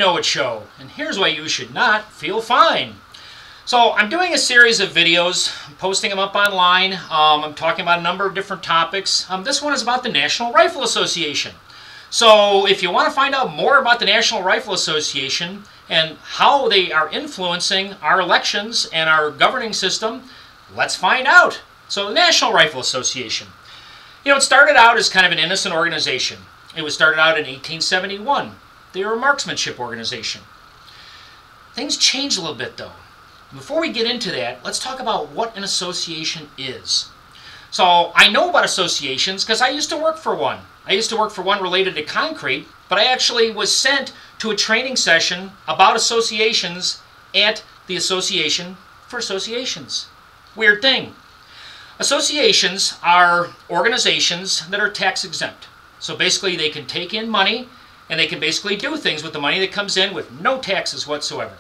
know it show, and here's why you should not feel fine. So I'm doing a series of videos, I'm posting them up online. I'm talking about a number of different topics. This one is about the National Rifle Association. So if you want to find out more about the National Rifle Association and how they are influencing our elections and our governing system, let's find out. So the National Rifle Association. You know, it started out as kind of an innocent organization. It was started out in 1871. They were a marksmanship organization. Things changed a little bit though. Before we get into that, let's talk about what an association is. So I know about associations because I used to work for one. I used to work for one related to concrete, but I actually was sent to a training session about associations at the Association for Associations. Weird thing. Associations are organizations that are tax exempt. So basically they can take in money and they can basically do things with the money that comes in with no taxes whatsoever.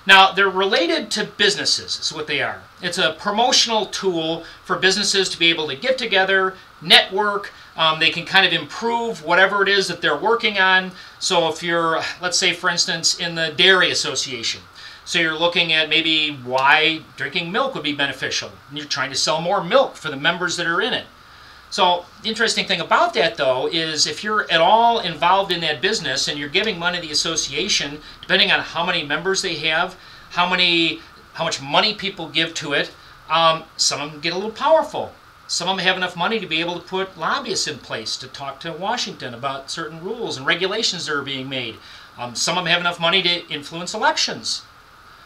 Now, they're related to businesses, is what they are. It's a promotional tool for businesses to be able to get together, network. They can kind of improve whatever it is that they're working on. So if you're, let's say, for instance, in the Dairy Association, so you're looking at maybe why drinking milk would be beneficial. And you're trying to sell more milk for the members that are in it. So the interesting thing about that, though, is if you're at all involved in that business and you're giving money to the association, depending on how many members they have, how much money people give to it, some of them get a little powerful. Some of them have enough money to be able to put lobbyists in place to talk to Washington about certain rules and regulations that are being made. Some of them have enough money to influence elections.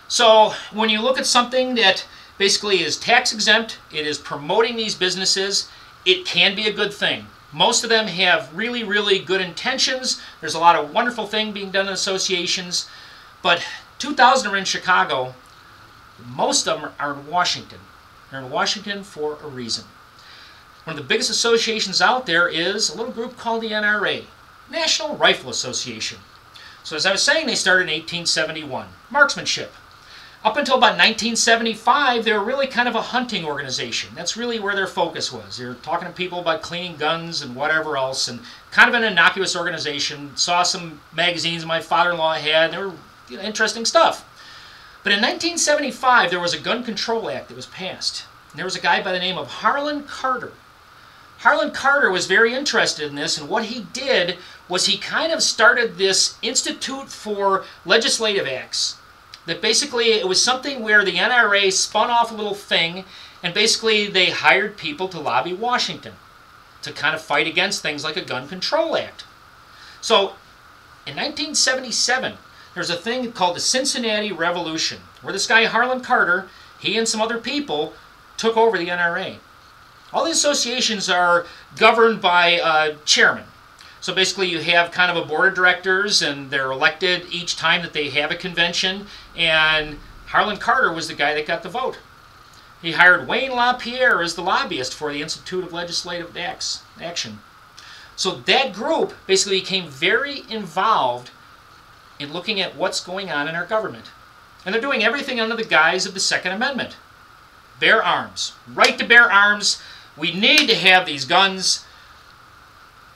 So when you look at something that basically is tax exempt, it is promoting these businesses, it can be a good thing. Most of them have really, really good intentions. There's a lot of wonderful things being done in associations. But 2,000 are in Chicago. Most of them are in Washington. They're in Washington for a reason. One of the biggest associations out there is a little group called the NRA, National Rifle Association. So as I was saying, they started in 1871. Marksmanship. Up until about 1975, they were really kind of a hunting organization. That's really where their focus was. They were talking to people about cleaning guns and whatever else, and kind of an innocuous organization. Saw some magazines my father-in-law had. They were interesting stuff. But in 1975, there was a Gun Control Act that was passed. And there was a guy by the name of Harlan Carter. Harlan Carter was very interested in this, and what he did was he kind of started this Institute for Legislative Acts. That basically it was something where the NRA spun off a little thing, and basically they hired people to lobby Washington to kind of fight against things like a Gun Control Act. So in 1977, there's a thing called the Cincinnati Revolution, where this guy Harlan Carter, he and some other people took over the NRA. All the associations are governed by chairmen. So basically you have kind of a board of directors, and they're elected each time that they have a convention, and Harlan Carter was the guy that got the vote. He hired Wayne LaPierre as the lobbyist for the Institute of Legislative Action. So that group basically became very involved in looking at what's going on in our government. And they're doing everything under the guise of the Second Amendment. Bear arms. Right to bear arms. We need to have these guns.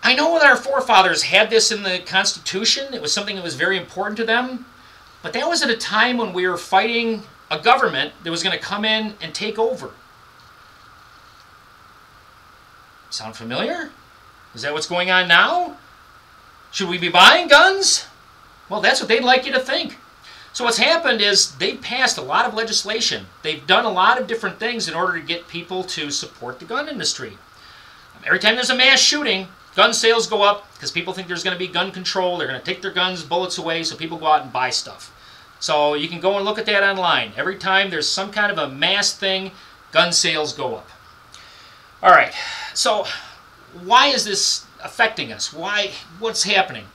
I know that our forefathers had this in the Constitution. It was something that was very important to them. But that was at a time when we were fighting a government that was going to come in and take over. Sound familiar? Is that what's going on now? Should we be buying guns? Well, that's what they'd like you to think. So what's happened is they've passed a lot of legislation. They've done a lot of different things in order to get people to support the gun industry. Every time there's a mass shooting, gun sales go up because people think there's going to be gun control. They're going to take their guns, bullets away, so people go out and buy stuff. So you can go and look at that online. Every time there's some kind of a mass thing, gun sales go up. All right, so why is this affecting us? What's happening?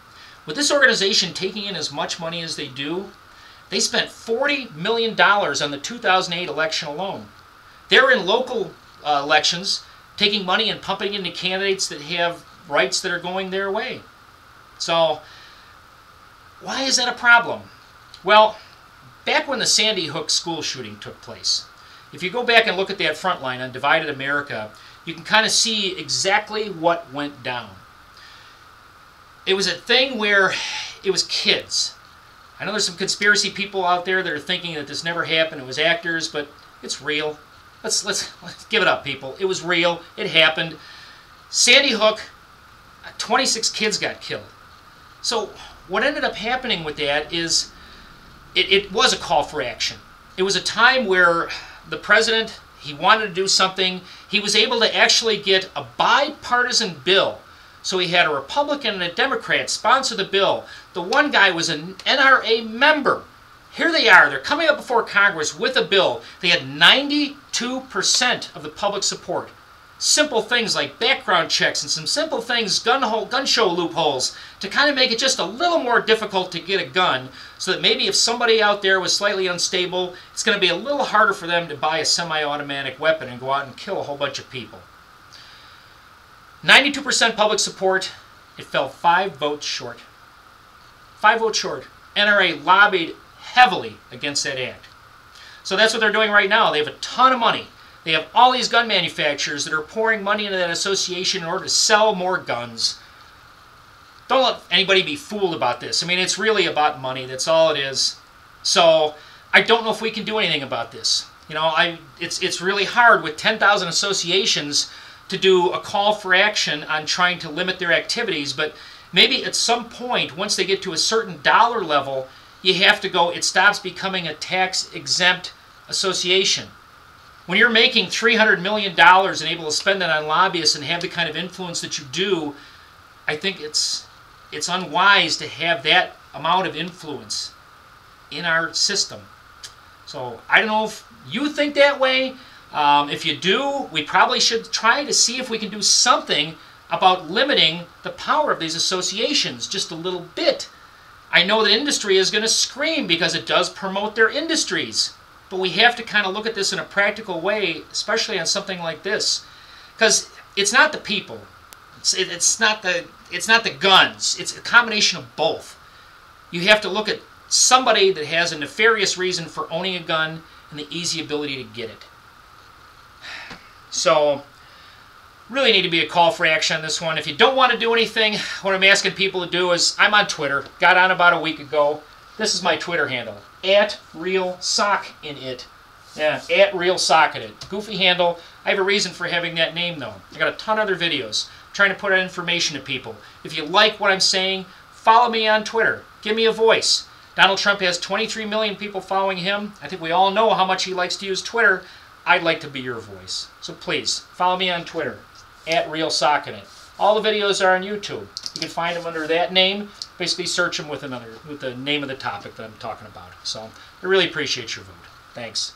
With this organization taking in as much money as they do, they spent $40 million on the 2008 election alone. They're in local elections, taking money and pumping into candidates that have rights that are going their way. So why is that a problem? Well, back when the Sandy Hook school shooting took place, if you go back and look at that front line on Divided America, you can kind of see exactly what went down. It was a thing where it was kids. I know there's some conspiracy people out there that are thinking that this never happened, it was actors, but it's real. Let's give it up, people. It was real. It happened. Sandy Hook, 26 kids got killed. So what ended up happening with that is it was a call for action. It was a time where the president, he wanted to do something. He was able to actually get a bipartisan bill. So he had a Republican and a Democrat sponsor the bill. The one guy was an NRA member. Here they are. They're coming up before Congress with a bill. They had 92% of the public support. Simple things like background checks and some simple things, gun show loopholes, to kind of make it just a little more difficult to get a gun, so that maybe if somebody out there was slightly unstable, it's going to be a little harder for them to buy a semi-automatic weapon and go out and kill a whole bunch of people. 92% public support. It fell 5 votes short. 5 votes short. NRA lobbied heavily against that act. So that's what they're doing right now. They have a ton of money. They have all these gun manufacturers that are pouring money into that association in order to sell more guns. Don't let anybody be fooled about this. I mean, it's really about money. That's all it is. So I don't know if we can do anything about this. You know, it's really hard with 10,000 associations to do a call for action on trying to limit their activities, but maybe at some point, once they get to a certain dollar level, you have to go, it stops becoming a tax-exempt association. When you're making $300 million and able to spend it on lobbyists and have the kind of influence that you do, I think it's unwise to have that amount of influence in our system. So I don't know if you think that way. If you do, we probably should try to see if we can do something about limiting the power of these associations just a little bit. I know that industry is going to scream because it does promote their industries. But we have to kind of look at this in a practical way, especially on something like this. Because it's not the people. It's not the guns. It's a combination of both. You have to look at somebody that has a nefarious reason for owning a gun and the easy ability to get it. So, really need to be a call for action on this one. If you don't want to do anything, what I'm asking people to do is, I'm on Twitter. Got on about a week ago. This is my Twitter handle. @RealSockInIt. Yeah, @RealSockInIt. Goofy handle. I have a reason for having that name, though. I got a ton of other videos. I'm trying to put out information to people. If you like what I'm saying, follow me on Twitter. Give me a voice. Donald Trump has 23 million people following him. I think we all know how much he likes to use Twitter. I'd like to be your voice. So please, follow me on Twitter. @RealSockInIt. All the videos are on YouTube. You can find them under that name. Basically search them with the name of the topic that I'm talking about. So I really appreciate your vote. Thanks.